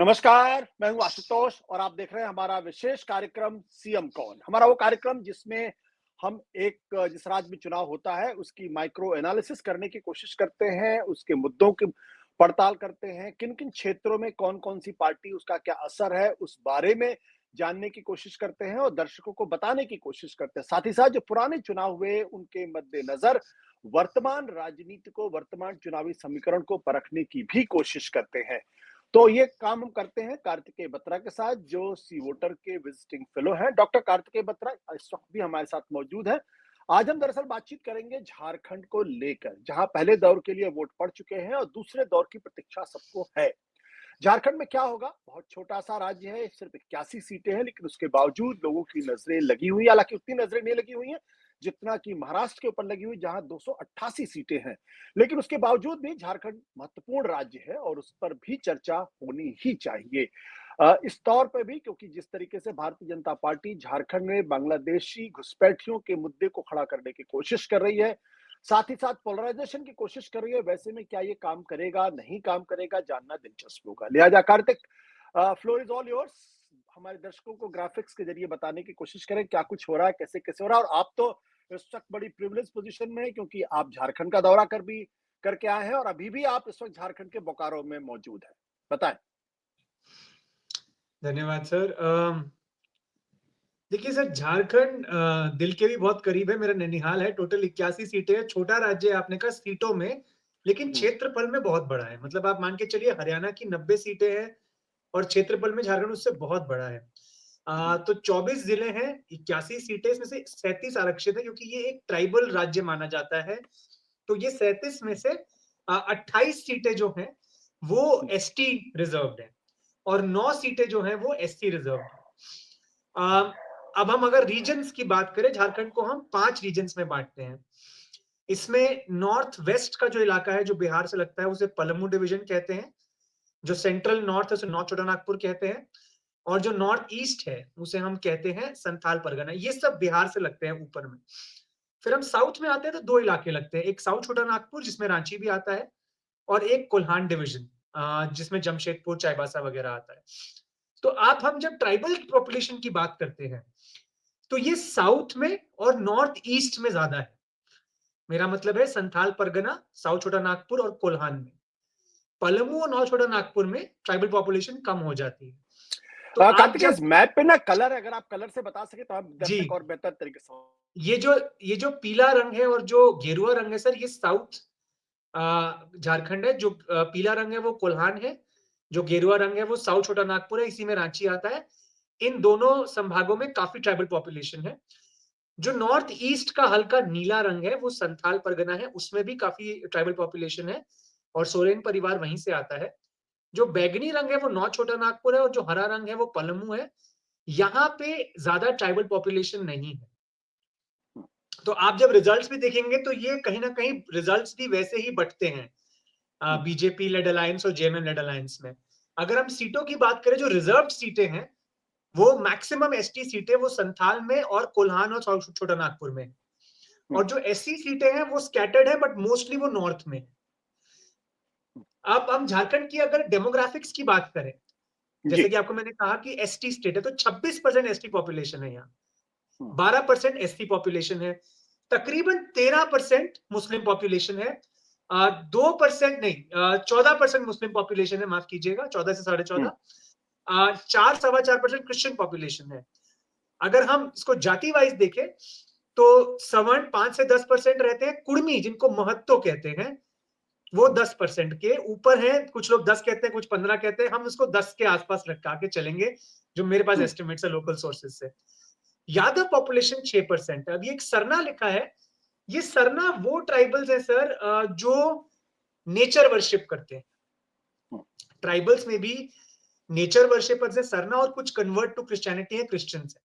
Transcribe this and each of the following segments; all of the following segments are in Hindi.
नमस्कार, मैं हूँ आशुतोष और आप देख रहे हैं हमारा विशेष कार्यक्रम सीएम कौन। हमारा वो कार्यक्रम जिसमें हम जिस राज्य में चुनाव होता है उसकी माइक्रो एनालिसिस करने की कोशिश करते हैं, उसके मुद्दों की पड़ताल करते हैं, किन-किन क्षेत्रों में कौन-कौन सी पार्टी उसका क्या असर है, उस बारे में जानने की कोशिश करते हैं और दर्शकों को बताने की कोशिश करते हैं। साथ ही साथ जो पुराने चुनाव हुए उनके मद्देनज़र वर्तमान राजनीति को, वर्तमान चुनावी समीकरण को परखने की भी कोशिश करते हैं। तो ये काम हम करते हैं कार्तिकेय बत्रा के साथ, जो सी वोटर के विजिटिंग फेलो हैं। डॉक्टर कार्तिकेय बत्रा इस वक्त भी हमारे साथ मौजूद हैं। आज हम दरअसल बातचीत करेंगे झारखंड को लेकर, जहां पहले दौर के लिए वोट पड़ चुके हैं और दूसरे दौर की प्रतीक्षा सबको है। झारखंड में क्या होगा? बहुत छोटा-सा राज्य है, सिर्फ 81 सीटें हैं, लेकिन उसके बावजूद लोगों की नज़रें लगी हुई हैं। हालाँकि उतनी नज़रें नहीं लगी हुई हैं, जितना कि महाराष्ट्र के ऊपर लगी हुई, जहाँ 288 सीटें हैं। लेकिन उसके बावजूद भी झारखंड महत्वपूर्ण राज्य है और उस पर भी चर्चा होनी ही चाहिए। इस तौर पे भी क्योंकि जिस तरीके से भारतीय जनता पार्टी झारखंड में बांग्लादेशी घुसपैठियों के मुद्दे को खड़ा करने की कोशिश कर रही है, साथ ही साथ पोलराइजेशन की कोशिश कर रही है, वैसे में क्या ये काम करेगा, नहीं काम करेगा, जानना दिलचस्प होगा। लिहाजा Kartik, floor is all yours. हमारे दर्शकों को ग्राफिक्स के जरिए बताने की कोशिश करें क्या कुछ हो रहा है, कैसे-कैसे हो रहा है और आप तो इस वक्त बड़ी प्रिविलेज पोजीशन में है क्योंकि आप झारखंड का दौरा करके आए हैं और अभी भी आप इस वक्त झारखंड के बोकारो में मौजूद हैं। बताएं। धन्यवाद सर। देखिए सर, झारखंड दिल के भी बहुत करीब है। मेरा नैनीहाल है। टोटल 81 सीटें हैं। छोटा राज्य है आपने कहा सीटों में, लेकिन हम्म, क्षेत्रफल में बहुत बड़ा है। मतलब आप मान के चलिए हरियाणा की 90 सीटें हैं और क्षेत्रफल में झारखंड उससे बहुत बड़ा है। हम्म, तो 24 जिले हैं, 81 सीटें, इसमें से 37 आरक्षित है क्योंकि ये एक ट्राइबल राज्य माना जाता है। तो ये 37 में से 28 सीटें जो हैं वो हम्म, एसटी रिजर्व्ड हैं और 9 सीटें जो हैं वो एससी रिजर्व्ड हैं। अ, अब हम अगर रीजन्स की बात करें, झारखंड को हम 5 रीजन्स में बाँटते हैं। इसमें नॉर्थ वेस्ट का जो इलाका है, जो बिहार से लगता है, उसे पलामू डिवीज़न कहते हैं। जो सेंट्रल नॉर्थ है, उसे नॉर्थ छोटानागपुर कहते हैं और जो नॉर्थ ईस्ट है, उसे हम कहते हैं संथाल परगना। ये सब बिहार से लगते हैं ऊपर में। फिर हम साउथ में आते हैं तो 2 इलाके लगते हैं। एक साउथ छोटानागपुर जिसमें रांची भी आता है और एक कोल्हान डिवीज़न जिसमें जमशेदपुर, चाईबासा वगैरह आता है। तो आप हम जब ट्राइबल पॉपुलेशन की बात करते हैं, तो ये साउथ में और नॉर्थ ईस्ट में ज़्यादा है। मेरा मतलब है संथाल परगना, साउथ छोटा नागपुर और कोल्हान में। पलामू और नॉर्थ छोटा नागपुर में ट्राइबल पॉपुलेशन कम हो जाती है। तो आप कार्तिक, जब इस मैप पे ना कलर, अगर आप कलर से बता सके तो हम जी, दर्शक और बेहतर तरीके से ये जो ये जो पीला रंग है और जो गेरुआ रंग है सर, ये साउथ झारखंड है। जो पीला रंग है वो कोल्हान है, जो गेरुआ रंग है वो साउथ छोटा नागपुर है, इसी में रांची आता है। इन दोनों संभागों में काफ़ी ट्राइबल पॉपुलेशन है। जो नॉर्थ ईस्ट का हल्का नीला रंग है, वो संथाल परगना है, उसमें भी काफ़ी ट्राइबल पॉपुलेशन है और सोरेन परिवार वहीं से आता है। जो बैंगनी रंग है, वो नॉर्थ छोटा नागपुर है और जो हरा रंग है, वो पलामू है। यहाँ पे ज़्यादा ट्राइबल पॉपुलेशन नहीं है। तो आप जब रिजल्ट्स भी देखेंगे, तो ये कहीं न कहीं रिजल्ट्स भी वैसे ही बँटते हैं बीजेपी लेड अलायंस और जेएमएम लेड अलायंस में। अगर हम सीटों की बात करें, जो रिजर्व्ड सीटें हैं, वो मैक्सिमम एसटी सीटें वो संथाल में और कोल्हान और छोटा नागपुर में। और जो एससी सीटें हैं वो स्कैटर्ड है बट मोस्टली वो नॉर्थ में। अब हम झारखंड की अगर डेमोग्राफिक्स की बात करें, जी। जैसे कि आपको मैंने कहा कि एसटी स्टेट है, तो 26% एसटी पॉपुलेशन है यहाँ, हम्म, 12% एससी पॉपुलेशन है, तकरीबन 13% मुस्लिम पॉपुलेशन है, 2% नहीं, 14% मुस्लिम पॉपुलेशन है, माफ कीजिएगा, 14 से साढ़े हम्म, 14, 4-4.25% क्रिश्चियन पॉपुलेशन है। अगर हम इसको जाति वाइज देखें, तो सवर्ण 5 से 10% रहते हैं, कुर्मी जिनको महत्तो कहते हैं, वो 10% के ऊपर हैं। कुछ लोग 10 कहते हैं, कुछ 15 कहते हैं। हम इसको 10 के आसपास लटका के चलेंगे, जो मेरे पास हम्म, एस्टिमेट्स है लोकल सोर्सेज से। यादव पॉपुलेशन 6% है। अभी एक सरना लिखा है। ये सरना वो ट्राइबल्स है सर, जो नेचर वर्शिप करते हैं। हम्म, ट्राइबल्स में भी नेचर वर्शिपर्स है सरना, और कुछ कन्वर्ट टू क्रिश्चियनिटी है, क्रिश्चियंस है।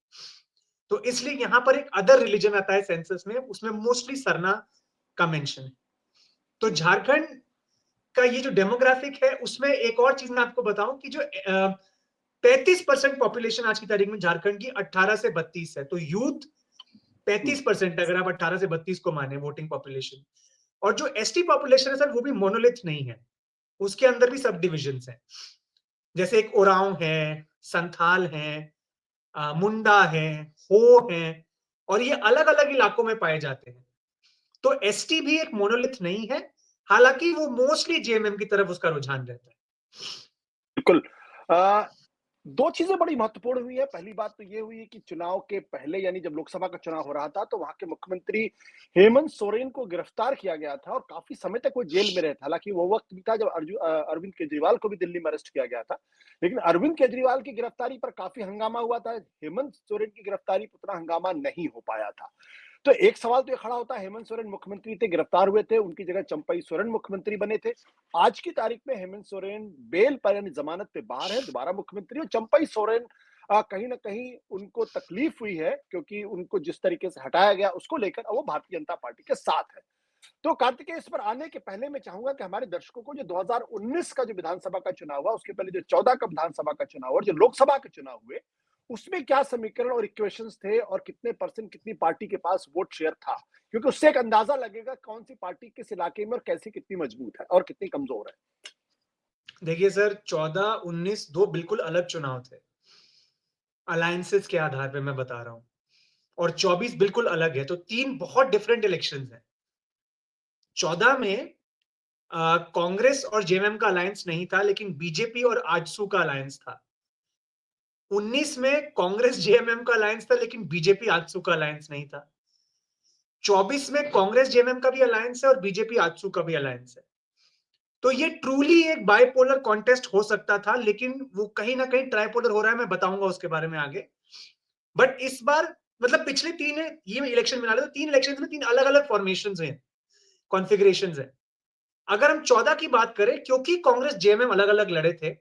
तो इसलिए यहाँ पर एक अदर रिलीजन आता है सेंसस में, उसमें मोस्टली सरना का मेंशन है। तो झारखंड का ये जो डेमोग्राफिक है, उसमें एक और चीज मैं आपको बताऊं कि जो 35% पॉपुलेशन आज की तारीख में झारखंड की 18 से 32 है। तो यूथ हम्म, 35% अगर आप 18 से 32 को माने वोटिंग पॉपुलेशन। और जो एसटी पॉपुलेशन है सर, वो भी मोनोलिथ नहीं है, उसके अंदर भी सब डिविजन है। जैसे एक ओरांव है, संथाल है, मुंडा है, हो है, और ये अलग-अलग इलाकों में पाए जाते हैं। तो एसटी भी एक मोनोलिथ नहीं है, हालांकि वो मोस्टली जेएमएम की तरफ उसका रुझान रहता है। बिल्कुल। दो चीजें बड़ी महत्वपूर्ण हुई है। पहली बात तो ये हुई है कि चुनाव के पहले, यानी जब लोकसभा का चुनाव हो रहा था, तो वहां के मुख्यमंत्री हेमंत सोरेन को गिरफ्तार किया गया था और काफी समय तक वो जेल में रहे थे। हालांकि वो वक्त भी था जब अरविंद केजरीवाल को भी दिल्ली में अरेस्ट किया गया था, लेकिन अरविंद केजरीवाल की गिरफ्तारी पर काफी हंगामा हुआ था। हेमंत सोरेन की गिरफ्तारी पर उतना हंगामा नहीं हो पाया था। तो एक सवाल तो ये खड़ा होता है, हेमंत सोरेन मुख्यमंत्री थे, गिरफ्तार हुए थे, उनकी जगह चंपई सोरेन मुख्यमंत्री बने थे। आज की तारीख में हेमंत सोरेन बेल पर यानी जमानत पे बाहर है, दोबारा मुख्यमंत्री, और चंपई सोरेन कहीं ना कहीं उनको तकलीफ हुई है, क्योंकि उनको जिस तरीके से हटाया गया उसको लेकर अब वो भारतीय जनता पार्टी के साथ है। तो कार्तिकेय, इस पर आने के पहले मैं चाहूंगा कि हमारे दर्शकों को जो 2019 का जो विधानसभा का चुनाव हुआ, उसके पहले जो 14 का विधानसभा का चुनाव और जो लोकसभा के चुनाव हुए, उसमें क्या समीकरण और इक्वेशंस थे और कितने परसेंट कितनी पार्टी के पास वोट शेयर था, क्योंकि उससे एक अंदाजा लगेगा कौन सी पार्टी किस इलाके में और कैसी कितनी मजबूत है और कितनी कमजोर है। देखिए सर, 14-19 दो बिल्कुल अलग चुनाव थे, अलायंसेस के आधार पे मैं बता रहा हूं, और 24 बिल्कुल अलग है, तो तीन बहुत डिफरेंट इलेक्शंस हैं। 14 में कांग्रेस और जेएमएम का अलायंस नहीं था, लेकिन बीजेपी और आजसू का अलायंस था। 19 में कांग्रेस जेएमएम का अलायंस था, लेकिन बीजेपी आजसू का अलायंस नहीं था। 24 में कांग्रेस जेएमएम का भी अलायंस है और बीजेपी आजसू का भी अलायंस है। तो ये ट्रूली एक बाइपोलर कॉन्टेस्ट हो सकता था, लेकिन वो कहीं ना कहीं ट्राइपोलर हो रहा है, मैं बताऊंगा उसके बारे में आगे। बट इस बार, मतलब पिछले तीन ये इलेक्शन मिला ले तो तीन इलेक्शन में तीन अलग अलग फॉर्मेशन हैं, कॉन्फ़िगरेशन है। अगर हम 14 की बात करें, क्योंकि कांग्रेस जेएमएम अलग अलग लड़े थे,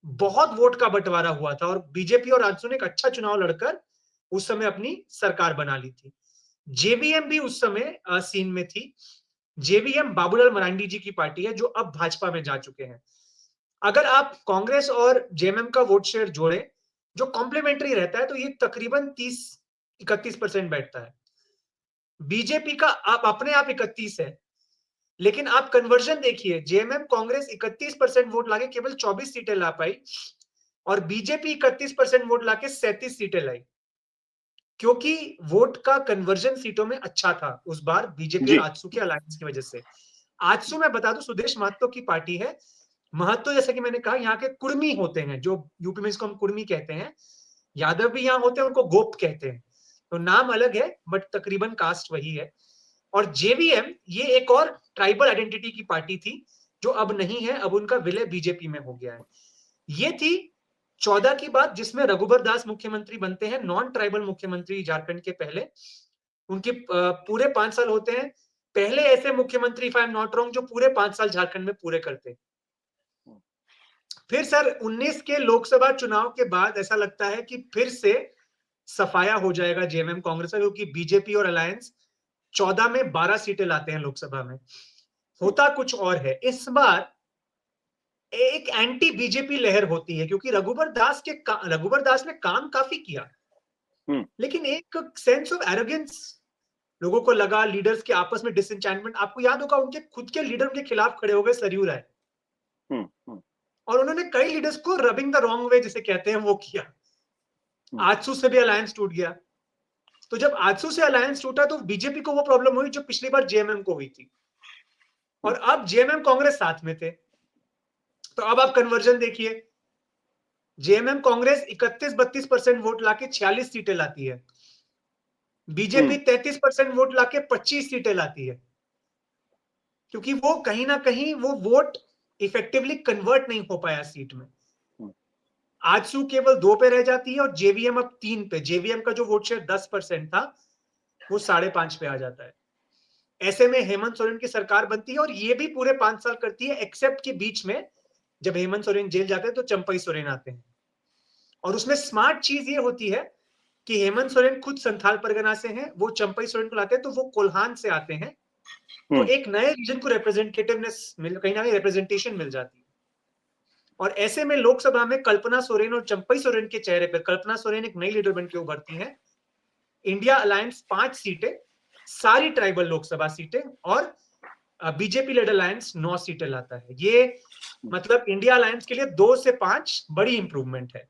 बहुत वोट का बंटवारा हुआ था, और बीजेपी और आजसू ने एक अच्छा चुनाव लड़कर उस समय अपनी सरकार बना ली थी। जेवीएम भी उस समय सीन में थी। जेवीएम बाबूलाल मरांडी जी की पार्टी है, जो अब भाजपा में जा चुके हैं। अगर आप कांग्रेस और जेएमएम का वोट शेयर जोड़े, जो कॉम्प्लीमेंट्री रहता है, तो ये तकरीबन 30-31% बैठता है। बीजेपी का आप अपने आप 31 है, लेकिन आप कन्वर्जन देखिए, जेएमएम कांग्रेस 31% वोट लाके केवल 24 सीटें ला पाई, और बीजेपी 31% वोट लाके 37 सीटें लाई, क्योंकि वोट का कन्वर्जन सीटों में अच्छा था उस बार बीजेपी और जी। आजसू के अलायंस की वजह से। आजसू, मैं बता दूं, सुदेश महतो की पार्टी है। महतो, जैसे कि मैंने कहा, यहाँ के कुर्मी होते हैं, जो यूपी में इसको हम कुर्मी कहते हैं। यादव भी यहाँ होते हैं, उनको गोप कहते हैं, तो नाम अलग है बट तकरीबन कास्ट वही है। और जेवीएम ये एक और ट्राइबल आइडेंटिटी की पार्टी थी, जो अब नहीं है, अब उनका विलय बीजेपी में हो गया है। ये थी 14 की बात, जिसमें रघुबर दास मुख्यमंत्री बनते हैं, नॉन ट्राइबल मुख्यमंत्री झारखंड के पहले। उनके पूरे 5 साल होते हैं, पहले ऐसे मुख्यमंत्री, if I am not wrong, जो पूरे 5 साल झारखंड में पूरे करते हैं। फिर सर 19 के लोकसभा चुनाव के बाद ऐसा लगता है कि फिर से सफाया हो जाएगा जेएमएम कांग्रेस का, क्योंकि बीजेपी और अलायंस 14 में 12 सीटें लाते हैं लोकसभा में। होता कुछ और है इस बार, एक एंटी बीजेपी लहर होती है, क्योंकि रघुबर दास ने काम काफी किया, हम्म। लेकिन एक सेंस ऑफ एरोगेंस लोगों को लगा, लीडर्स के आपस में डिसएंचेंटमेंट। आपको याद होगा, उनके खुद के लीडर उनके खिलाफ खड़े हो गए, सरयू राय, हम्म। हम्म। और उन्होंने कई लीडर्स को रबिंग द रॉन्ग वे जिसे कहते हैं वो किया। हम्म। आजसू से भी अलायंस टूट गया। तो जब आजसू से अलायंस टूटा, तो बीजेपी को वो प्रॉब्लम हुई जो पिछली बार जेएमएम को हुई थी, और अब जेएमएम कांग्रेस साथ में थे। तो अब आप कन्वर्जन देखिए, जेएमएम कांग्रेस 31-32% वोट लाके 46 सीटें लाती है, बीजेपी 33% वोट लाके 25 सीटें लाती है, क्योंकि वो कहीं ना कहीं वो वोट इफेक्टिवली कन्वर्ट नहीं हो पाया सीट में। आजसू केवल 2 पे रह जाती है, और जेवीएम अब 3 पे। जेवीएम का जो वोट शेयर 10% था, वो 5.5 पे आ जाता है। ऐसे में हेमंत सोरेन की सरकार बनती है, और ये भी पूरे 5 साल करती है, एक्सेप्ट के बीच में जब हेमंत सोरेन जेल जाते हैं तो चंपई सोरेन आते हैं। और उसमें स्मार्ट चीज ये होती है कि हेमंत सोरेन खुद संथाल परगना से हैं, वो चंपई सोरेन को लाते हैं, तो वो कोल्हान से आते हैं, तो एक नए रीजन को रिप्रेजेंटेटिवनेस कहीं ना कहीं रिप्रेजेंटेशन मिल जाती है। और ऐसे में लोकसभा में कल्पना सोरेन और चंपई सोरेन के चेहरे पर, कल्पना सोरेन एक नई लीडर बनकर उभरती हैं। इंडिया अलायंस 5 सीटें, सारी ट्राइबल लोकसभा सीटें, और बीजेपी लेड अलायंस 9 सीटें लाता है। ये मतलब इंडिया अलायंस के लिए 2 से 5 बड़ी इंप्रूवमेंट है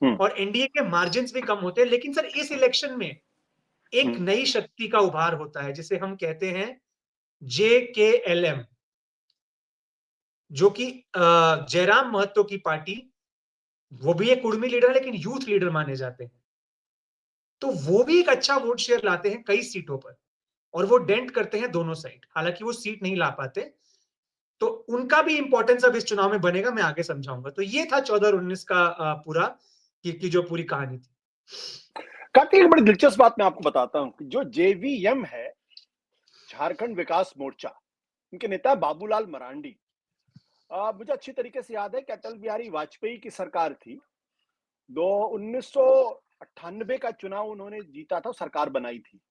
और एनडीए के मार्जिन भी कम होते हैं। लेकिन सर इस इलेक्शन में एक नई शक्ति का उभार होता है जिसे हम कहते हैं JKLM, जो कि जयराम महतो की पार्टी, वो भी एक कुर्मी लीडर है लेकिन यूथ लीडर माने जाते हैं। तो वो भी एक अच्छा वोट शेयर लाते हैं कई सीटों पर और वो डेंट करते हैं दोनों साइड। हालांकि वो सीट नहीं ला पाते, तो उनका भी इंपॉर्टेंस अब इस चुनाव में बनेगा, मैं आगे समझाऊंगा। तो ये था 14 और 19 का पूरा की जो पूरी कहानी थी। काफी एक बड़ी दिलचस्प बात मैं आपको बताता हूं कि जो JVM है, झारखंड विकास मोर्चा, उनके नेता बाबूलाल मरांडी, मुझे अच्छी तरीके से याद है कि अटल बिहारी वाजपेयी की सरकार थी, 1998 का चुनाव उन्होंने जीता था, सरकार बनाई थी।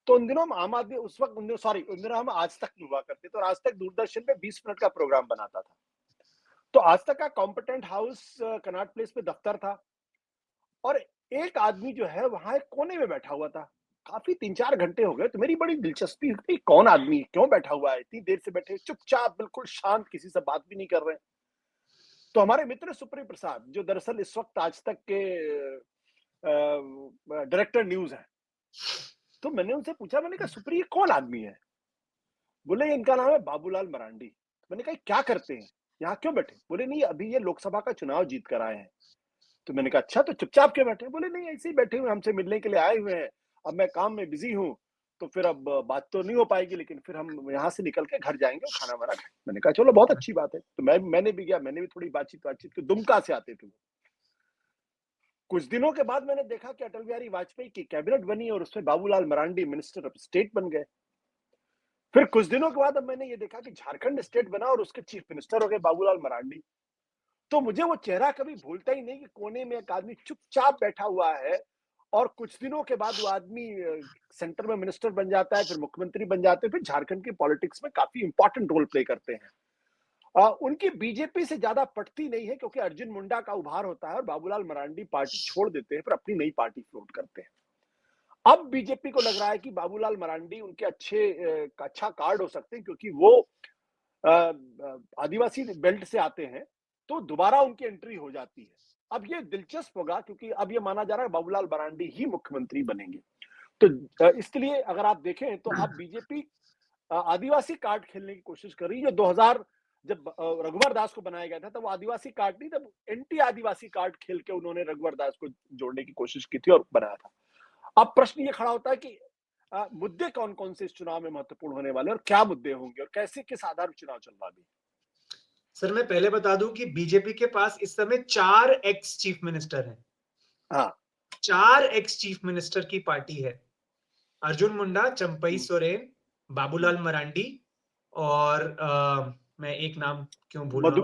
तो उन दिनों हम आम आदमी, उस वक्त उन दिनों हम आज तक हुआ करते, तो आज तक दूरदर्शन पे 20 मिनट का प्रोग्राम बनाता था। तो आज तक का कॉम्पिटेंट हाउस कनॉट प्लेस पे दफ्तर था और एक आदमी जो है वहां एक कोने में बैठा हुआ था। काफी 3-4 घंटे हो गए, तो मेरी बड़ी दिलचस्पी हुई कौन आदमी क्यों बैठा हुआ है, इतनी देर से बैठे, चुपचाप बिल्कुल शांत, किसी से बात भी नहीं कर रहे। तो हमारे मित्र सुप्री प्रसाद, जो दरअसल इस वक्त आज तक के डायरेक्टर न्यूज है, तो मैंने उनसे पूछा, मैंने कहा सुप्री ये कौन आदमी है? बोले इनका नाम है बाबूलाल मरांडी। मैंने कहा क्या करते हैं, यहाँ क्यों बैठे? बोले नहीं, अभी ये लोकसभा का चुनाव जीत कर आए हैं। तो मैंने कहा अच्छा, तो चुपचाप क्यों बैठे? बोले नहीं, ऐसे ही बैठे हुए, हमसे मिलने के लिए आए हुए हैं, अब मैं काम में बिजी हूँ, तो फिर अब बात तो नहीं हो पाएगी, लेकिन फिर हम यहाँ से निकल के घर जाएंगे और खाना वाना खाएंगे। मैंने कहा चलो बहुत अच्छी बात है। तो मैंने भी गया, मैंने भी थोड़ी बातचीत की, दुमका से आते थे। कुछ दिनों के बाद मैंने देखा कि अटल बिहारी वाजपेयी की कैबिनेट बनी और उसमें Babulal Marandi minister of state बन गए। फिर कुछ दिनों के बाद अब मैंने ये देखा कि झारखंड स्टेट बना और उसके चीफ मिनिस्टर हो गए बाबूलाल मरांडी। तो मुझे वो चेहरा कभी भूलता ही नहीं कि कोने में एक आदमी चुपचाप बैठा हुआ है और कुछ दिनों के बाद वो आदमी सेंटर में मिनिस्टर बन जाता है, फिर मुख्यमंत्री बन जाते हैं, फिर झारखंड की पॉलिटिक्स में काफी इंपॉर्टेंट रोल प्ले करते हैं। उनकी बीजेपी से ज्यादा पटती नहीं है, क्योंकि अर्जुन मुंडा का उभार होता है और बाबूलाल मरांडी पार्टी छोड़ देते हैं, फिर अपनी नई पार्टी फ्लोट करते हैं। अब बीजेपी को लग रहा है कि बाबूलाल मरांडी उनके अच्छा कार्ड हो सकते हैं, क्योंकि वो आदिवासी बेल्ट से आते हैं, तो दोबारा उनकी एंट्री हो जाती है। अब ये दिलचस्प होगा, क्योंकि अब ये माना जा रहा है बाबूलाल मरांडी ही मुख्यमंत्री बनेंगे। तो इसलिए अगर आप देखें तो अब बीजेपी आदिवासी कार्ड खेलने की कोशिश कर रही है। जो 2000 जब रघुवर दास को बनाया गया था, तब वो आदिवासी कार्ड नहीं, तब एंटी आदिवासी कार्ड खेल के उन्होंने रघुवर दास को जोड़ने की कोशिश की थी और बनाया था। अब प्रश्न ये खड़ा होता है कि मुद्दे कौन कौन से इस चुनाव में महत्वपूर्ण होने वाले और क्या मुद्दे होंगे और कैसे किस आधार पर चुनाव चल रहा है? सर मैं पहले बता दूं कि बीजेपी के पास इस समय 4 एक्स चीफ मिनिस्टर हैं। हाँ, 4 एक्स चीफ मिनिस्टर की पार्टी है। अर्जुन मुंडा, चंपई सोरेन, बाबूलाल मरांडी और मैं एक नाम क्यों भूल रहा हूँ,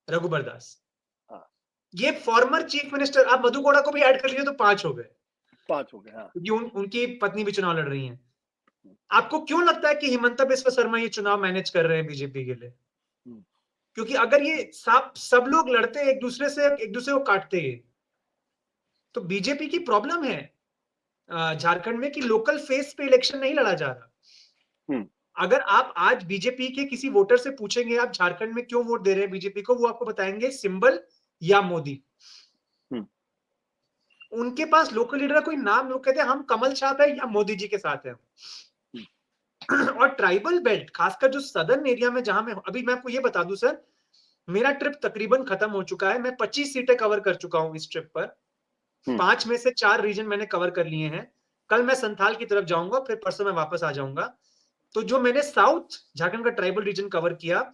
रघुबर दास। हाँ, ये फॉर्मर चीफ मिनिस्टर, आप मधु कोड़ा को भी ऐड कर लीजिए तो 5 हो गए। 5 हो गए। हाँ, क्योंकि उनकी पत्नी भी चुनाव लड़ रही हैं। आपको क्यों लगता है कि हिमंता बिस्वा शर्मा ये चुनाव मैनेज कर रहे हैं बीजेपी के लिए? क्योंकि अगर ये सब लोग लड़ते एक दूसरे को काटते हैं, तो बीजेपी की प्रॉब्लम है झारखंड में कि लोकल फेस पे इलेक्शन नहीं लड़ा जा रहा। अगर आप आज बीजेपी के किसी वोटर से पूछेंगे आप झारखंड में क्यों वोट दे रहे हैं बीजेपी को, वो आपको बताएंगे सिंबल या मोदी। उनके पास लोकल लीडर कोई नाम, लोग कहते हैं हम कमल साहब है या मोदी जी के साथ है। और ट्राइबल बेल्ट, खासकर जो सदर्न एरिया में जहां मैं अभी, मैं आपको ये बता दूं सर, मेरा ट्रिप तकरीबन खत्म हो चुका है। मैं 25 सीटें कवर कर चुका हूं इस ट्रिप पर। 5 में से 4 रीजन मैंने कवर कर लिए हैं। कल मैं संथाल की तरफ जाऊंगा, फिर परसों मैं वापस आ जाऊंगा। तो जो मैंने साउथ झारखंड का ट्राइबल रीजन कवर किया,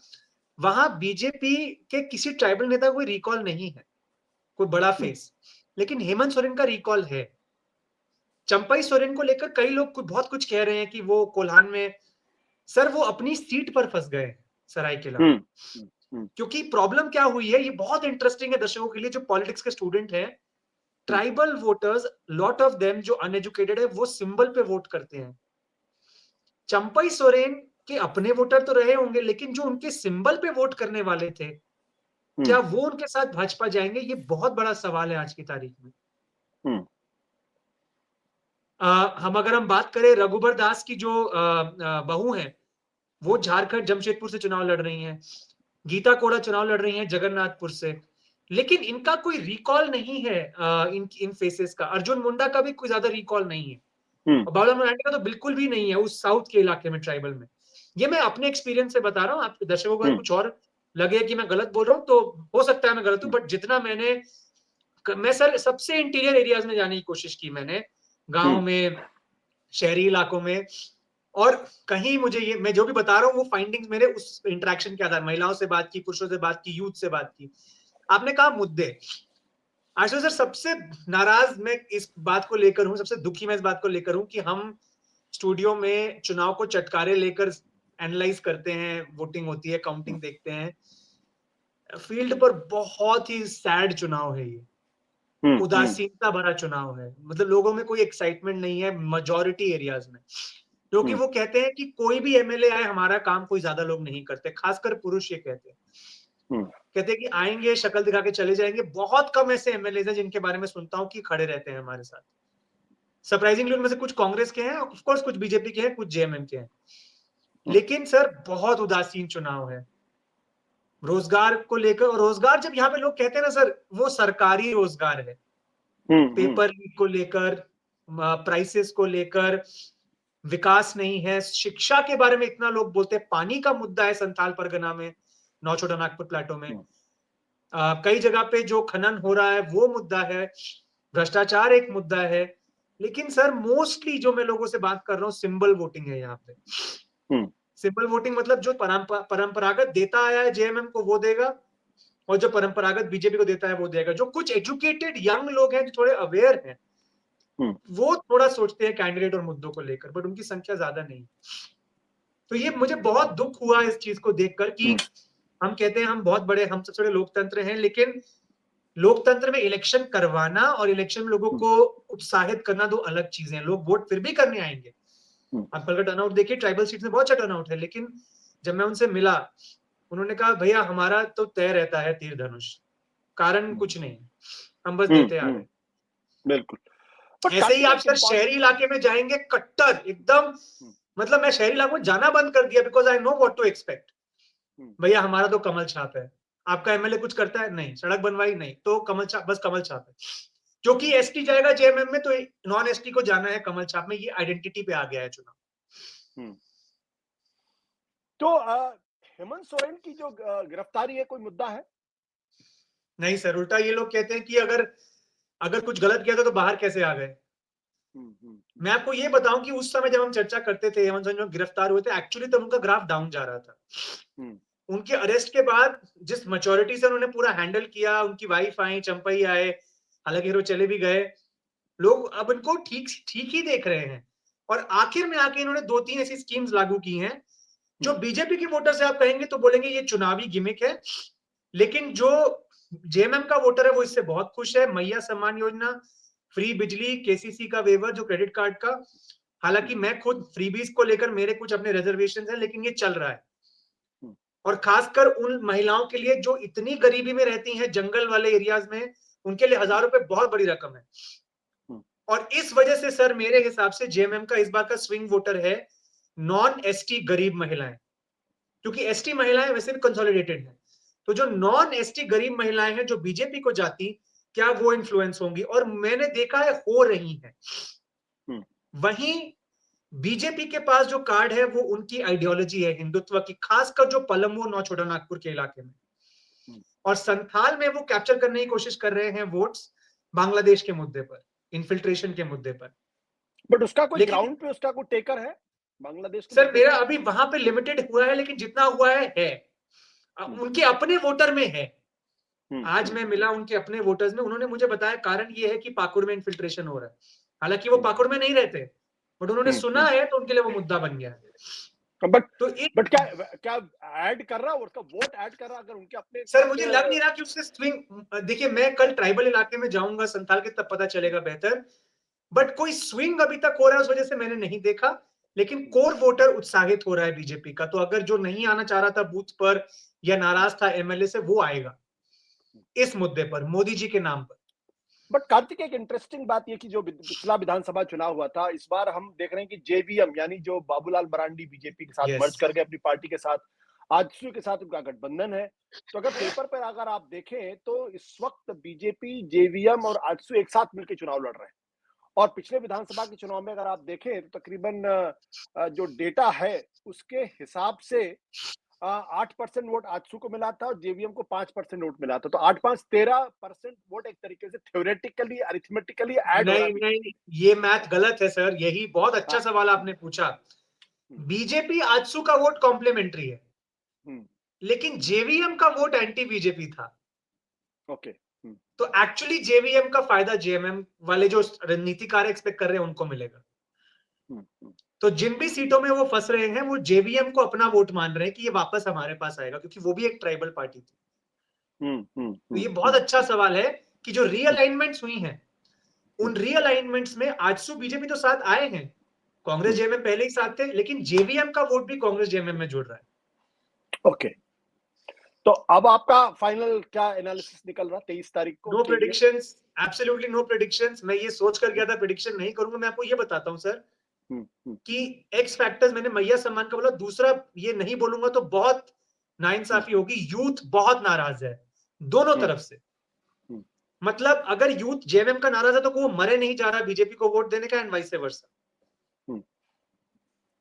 वहां बीजेपी के किसी ट्राइबल नेता को कोई रिकॉल नहीं है, कोई बड़ा फेस। लेकिन हेमंत सोरेन का रिकॉल है। चंपई सोरेन को लेकर कई लोग बहुत कुछ कह रहे हैं कि वो कोल्हान में, सर वो अपनी सीट पर फंस गए सरायकेला। क्योंकि प्रॉब्लम क्या हुई है, ये बहुत इंटरेस्टिंग है दर्शकों के लिए जो पॉलिटिक्स के स्टूडेंट हैं। Tribal voters, lot of them जो अनएजुकेटेड है, वो सिंबल पे वोट करते हैं। चंपई सोरेन के अपने वोटर तो रहे होंगे, लेकिन जो उनके सिंबल पे वोट करने वाले थे, क्या वो उनके साथ भाजपा जाएंगे? ये बहुत बड़ा सवाल है आज की तारीख में। हम अगर बात करें रघुबर दास की जो बहू है, वो झारखंड जमशेदपुर से चुनाव लड़ रही हैं, गीता कोड़ा चुनाव लड़ रही हैं जगन्नाथपुर से, लेकिन इनका कोई रिकॉल नहीं है इन फेसेस का। अर्जुन मुंडा का भी कोई ज्यादा रिकॉल नहीं है, और बाबूलाल मरांडी का तो बिल्कुल भी नहीं है उस साउथ के इलाके में, ट्राइबल में। ये मैं अपने एक्सपीरियंस से बता रहा हूँ, आपके दर्शकों को कुछ और लगे कि मैं गलत बोल रहा हूँ तो हो सकता है मैं गलत हूँ, बट जितना मैं सर सबसे इंटीरियर एरियाज में जाने की कोशिश की मैंने, गांव में, शहरी इलाकों में, और कहीं मुझे ये मैं जो भी बता रहा हूँ वो फाइंडिंग्स मेरे उस इंटरेक्शन के आधार, महिलाओं से बात की, पुरुषों से बात की, यूथ से बात की। आपने कहा मुद्दे, आशुतोष सर सबसे नाराज मैं इस बात को लेकर हूँ, सबसे दुखी मैं इस बात को लेकर हूँ कि हम स्टूडियो में चुनाव को चटकारे लेकर एनालाइज करते हैं, वोटिंग होती है, काउंटिंग देखते हैं, फील्ड पर बहुत ही सैड चुनाव है ये, उदासीनता भरा चुनाव है, मतलब लोगों में कोई एक्साइटमेंट नहीं है मेजॉरिटी एरियाज में, क्योंकि वो कहते हैं कि कोई भी एमएलए आए हमारा काम कोई ज्यादा लोग नहीं करते, खासकर पुरुष ये कहते हैं, कहते हैं कि आएंगे शक्ल दिखा के चले जाएंगे। बहुत कम ऐसे एमएलए हैं जिनके बारे में सुनता हूँ कि खड़े रहते हैं हमारे साथ। सरप्राइजिंगली उनमें से कुछ कांग्रेस के हैं, ऑफ कोर्स कुछ बीजेपी के हैं, कुछ जेएमएम के हैं, लेकिन सर बहुत उदासीन चुनाव है रोजगार को लेकर। और रोजगार जब यहाँ पे लोग कहते हैं ना सर, वो सरकारी रोजगार है, पेपर लीक को लेकर, प्राइसेस को लेकर, विकास नहीं है, शिक्षा के बारे में इतना लोग बोलते हैं, पानी का मुद्दा है संथाल परगना में, नौ छोटा नागपुर प्लेटो में, कई जगह पे जो खनन हो रहा है वो मुद्दा है, भ्रष्टाचार एक मुद्दा है, लेकिन सर मोस्टली जो मैं लोगों से बात कर रहा हूँ सिंबल वोटिंग है यहाँ पे। सिंबल वोटिंग मतलब जो परंपरागत देता आया है जेएमएम को वो देगा, और जो परंपरागत बीजेपी को देता है वो देगा। जो कुछ एजुकेटेड यंग लोग हैं जो थोड़े अवेयर हैं वो थोड़ा सोचते हैं कैंडिडेट और मुद्दों को लेकर, बट उनकी संख्या ज्यादा नहीं। तो ये मुझे बहुत दुख हुआ इस चीज को देखकर कि हम कहते हैं हम बहुत बड़े, हम सबसे बड़े लोकतंत्र हैं, लेकिन लोकतंत्र में इलेक्शन करवाना और इलेक्शन में लोगों को उत्साहित करना दो अलग चीजें हैं। लोग वोट फिर भी करने आएंगे, आप कल का टर्नआउट देखिए, ट्राइबल सीट में बहुत अच्छा टर्नआउट है, लेकिन जब मैं उनसे मिला उन्होंने कहा भैया हमारा तो तय रहता है तीर धनुष, कारण कुछ नहीं, हम बस देते आ रहे। बिल्कुल। ऐसे ही आप सर शहरी इलाके में जाएंगे, कट्टर एकदम, मतलब मैं शहरी इलाके में जाना बंद कर दिया because I know what to expect. भैया हमारा तो कमल छाप है, आपका एमएलए कुछ करता है नहीं, सड़क बनवाई नहीं, तो कमल छाप, बस कमल छाप है। क्योंकि एसटी जाएगा जेएमएम में तो नॉन एसटी को जाना है कमल छाप में, ये आइडेंटिटी पे आ गया है चुनाव। तो हेमंत सोरेन की जो गिरफ्तारी है कोई मुद्दा है? नहीं सर, उल्टा ये लोग कहते हैं कि अगर कुछ गलत किया था तो बाहर कैसे आ गए। मैं आपको ये बताऊं कि उस समय जब हम चर्चा करते थे हेमंत सोरेन जो गिरफ्तार हुए थे, एक्चुअली तब उनका ग्राफ डाउन जा रहा था। उनके अरेस्ट के बाद जिस मैच्योरिटी से उन्होंने पूरा हैंडल किया, उनकी वाइफ आई, चंपई आए, हालांकि हीरो चले भी गए, लोग अब इनको ठीक ही देख रहे हैं। और आखिर में आके इन्होंने 2-3 ऐसी स्कीम्स लागू की हैं जो बीजेपी के वोटर से आप कहेंगे तो बोलेंगे ये चुनावी गिमिक है, लेकिन जो जेएमएम का वोटर है वो इससे बहुत खुश है। मैया सम्मान योजना, फ्री बिजली, केसीसी का वेवर जो क्रेडिट कार्ड का, हालांकि मैं खुद फ्रीबीज को लेकर मेरे कुछ अपने रिजर्वेशन है, लेकिन ये चल रहा है। और खासकर उन महिलाओं के लिए जो इतनी गरीबी में रहती हैं जंगल वाले एरियाज में, उनके लिए 1000 रुपए बहुत बड़ी रकम है। और इस वजह से सर मेरे हिसाब से जेएमएम का इस बार का स्विंग वोटर है नॉन एसटी गरीब महिलाएं, क्योंकि एसटी महिलाएं वैसे भी कंसोलिडेटेड हैं। तो जो नॉन एसटी गरीब महिलाएं हैं जो बीजेपी को जाती, क्या वो इन्फ्लुएंस होंगी? और मैंने देखा है हो रही है। वहीं बीजेपी के पास जो कार्ड है वो उनकी आइडियोलॉजी है हिंदुत्व की, खासकर जो पलमू नौ छोटा नागपुर के इलाके में, और संथाल में वो कैप्चर करने की कोशिश कर रहे हैं वोट्स बांग्लादेश के मुद्दे पर, इनफिल्ट्रेशन के मुद्दे पर। बट उसका कोई ग्राउंड पे उसका कोई टेकर है बांग्लादेश के? सर मेरा अभी वहां पे लिमिटेड हुआ है, लेकिन जितना हुआ है उनके अपने वोटर में है। आज मैं मिला उनके अपने वोटर्स में, उन्होंने मुझे बताया कारण ये है कि पाकुड़ में इनफिल्ट्रेशन हो रहा है, हालांकि वो पाकुड़ में नहीं रहते, बट उन्होंने सुना है तो उनके लिए वो मुद्दा बन गया है। बट क्या ऐड कर रहा है, उसका वोट ऐड कर रहा अगर उनके अपने? सर मुझे लग नहीं रहा कि उससे स्विंग, देखिए मैं कल ट्राइबल इलाके में जाऊंगा संथाल के, तब पता चलेगा बेहतर, बट कोई स्विंग अभी तक हो रहा है उस वजह से मैंने नहीं देखा। लेकिन कोर वोटर उत्साहित हो रहा है बीजेपी का, तो अगर जो नहीं आना चाह रहा था बूथ पर या नाराज था एमएलए से, वो आएगा इस मुद्दे पर, मोदी जी के नाम पर। बट कार्तिक, एक इंटरेस्टिंग बात ये कि जो पिछला विधानसभा चुनाव हुआ था, इस बार हम देख रहे हैं कि जेवीएम यानी जो बाबूलाल मरांडी बीजेपी के साथ यस। मर्ज कर गए अपनी पार्टी के साथ, आजसू के साथ उनका गठबंधन है। तो अगर पेपर पर अगर आप देखें तो इस वक्त बीजेपी, जेवीएम और आजसू एक साथ मिलकर चुनाव लड़ रहे हैं। और पिछले विधानसभा के चुनाव में अगर आप देखें तो तकरीबन जो डेटा है उसके हिसाब से 8% वोट आजसू को मिला था और जेवीएम को 5% वोट मिला था। तो 8-5 13% वोट एक तरीके से थ्योरेटिकली, अरिथमेटिकली ऐड हो रहा नहीं है। नहीं, ये मैथ गलत है सर। यही बहुत अच्छा हाँ। सवाल आपने पूछा। हम्म, बीजेपी आजसू का वोट कॉम्प्लीमेंट्री है, हम्म, लेकिन जेवीएम का वोट एंटी बीजेपी था। ओके। तो एक्चुअली जेवीएम का फायदा जेएमएम वाले जो रणनीतिकार एक्सपेक्ट कर रहे हैं उनको मिलेगा। हम्म, हम्म, तो जिन भी सीटों में वो फंस रहे हैं वो जेवीएम को अपना वोट मान रहे हैं कि ये वापस हमारे पास आएगा, क्योंकि वो भी एक ट्राइबल पार्टी थी। तो ये बहुत अच्छा सवाल है कि जो रीअलाइनमेंट्स हुई हैं, उन रीअलाइनमेंट्स में आजसू बीजेपी तो साथ आए हैं, कांग्रेस जेएमएम पहले ही साथ थे, लेकिन जेवीएम का वोट भी कांग्रेस जेएमएम में जुड़ रहा है। ओके। तो अब आपका फाइनल क्या एनालिसिस निकल रहा 23 तारीख को नो के लिए? Predictions, absolutely no predictions. मैं ये सोच कर गया था प्रेडिक्शन नहीं करूंगा। मैं आपको ये बताता हूं सर कि एक्स फैक्टर्स, मैंने मैया सम्मान का बोला, दूसरा ये नहीं बोलूंगा तो बहुत नाइंसाफी होगी। यूथ बहुत नाराज है दोनों तरफ से। मतलब अगर यूथ जेएमएम का नाराज है तो वो मरे नहीं जा रहा बीजेपी को वोट देने का, एंड वाइस वर्सा।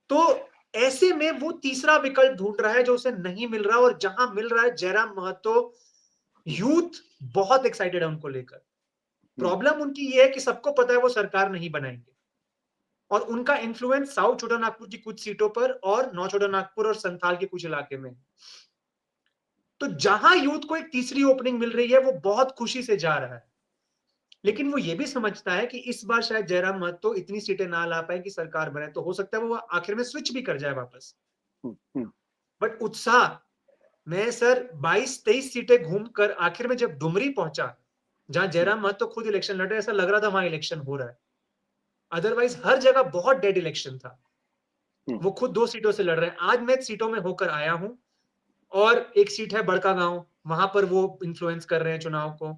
तो ऐसे में वो तीसरा विकल्प ढूंढ रहा है जो उसे नहीं मिल रहा, और जहां मिल रहा है जयराम महतो, यूथ बहुत एक्साइटेड है उनको लेकर। प्रॉब्लम उनकी ये है कि सबको पता है वो सरकार नहीं बनाएंगे, और उनका इन्फ्लुएंस साउथ छोटा नागपुर की कुछ सीटों पर और नॉर्थ छोटा नागपुर और संथाल के कुछ इलाके में। तो जहां यूथ को एक तीसरी ओपनिंग मिल रही है वो बहुत खुशी से जा रहा है, लेकिन वो ये भी समझता है कि इस बार शायद जयराम महतो इतनी सीटें ना ला पाए कि सरकार बने, तो हो सकता है वो आखिर में स्विच भी कर जाए वापस। बट उत्साह, मैं सर 22-23 सीटें घूमकर आखिर में जब डुमरी पहुंचा, जहां जयराम महतो खुद इलेक्शन लड़ रहे, ऐसा लग रहा था वहां इलेक्शन हो रहा है। अदरवाइज हर जगह बहुत डेड इलेक्शन था। वो खुद 2 सीटों से लड़ रहे हैं। आज मैं सीटों में होकर आया हूं, और एक सीट है बड़का गांव, वहां पर वो इन्फ्लुएंस कर रहे हैं चुनाव को।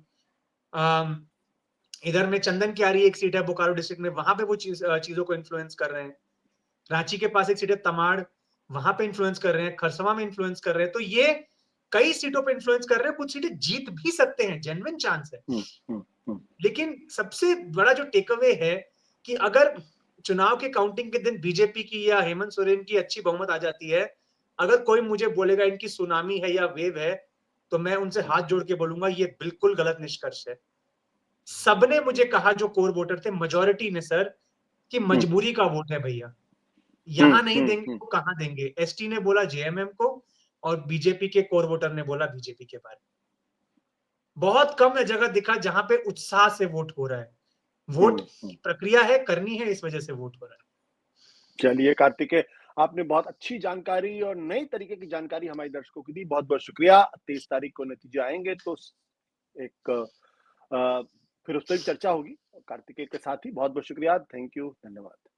इधर में चंदन क्यारी एक सीट है बोकारो डिस्ट्रिक्ट में, वहां पे वो चीजों को इन्फ्लुएंस कर रहे हैं। रांची के पास एक सीट है तमाड़, वहां पे इन्फ्लुएंस कर रहे हैं। खरसवा में इन्फ्लुएंस कर रहे हैं। तो ये कई सीटों पे इन्फ्लुएंस कर रहे हैं। कुछ सीटें जीत भी सकते हैं, जेन्युइन चांस है। लेकिन सबसे बड़ा जो टेक अवे है कि अगर चुनाव के काउंटिंग के दिन बीजेपी की या हेमंत सोरेन की अच्छी बहुमत आ जाती है, अगर कोई मुझे बोलेगा इनकी सुनामी है या वेव है, तो मैं उनसे हाथ जोड़ के बोलूंगा ये बिल्कुल गलत निष्कर्ष है। सबने मुझे कहा, जो कोर वोटर थे, मेजॉरिटी ने सर, कि मजबूरी का वोट है भैया, यहां नहीं देंगे तो कहां देंगे। एसटी ने बोला जेएमएम को, और बीजेपी के कोर वोटर ने बोला बीजेपी के बारे में। बहुत कम है जगह दिखा जहां पे उत्साह से वोट हो रहा है। वोट की प्रक्रिया है, करनी है, इस वजह से वोट हो रहा है। चलिए कार्तिकेय, आपने बहुत अच्छी जानकारी और नई तरीके की जानकारी हमारे दर्शकों को दी। बहुत बहुत शुक्रिया। 23 तारीख को नतीजे आएंगे तो एक फिर उस पर चर्चा होगी कार्तिकेय के साथ ही। बहुत बहुत शुक्रिया। थैंक यू, धन्यवाद।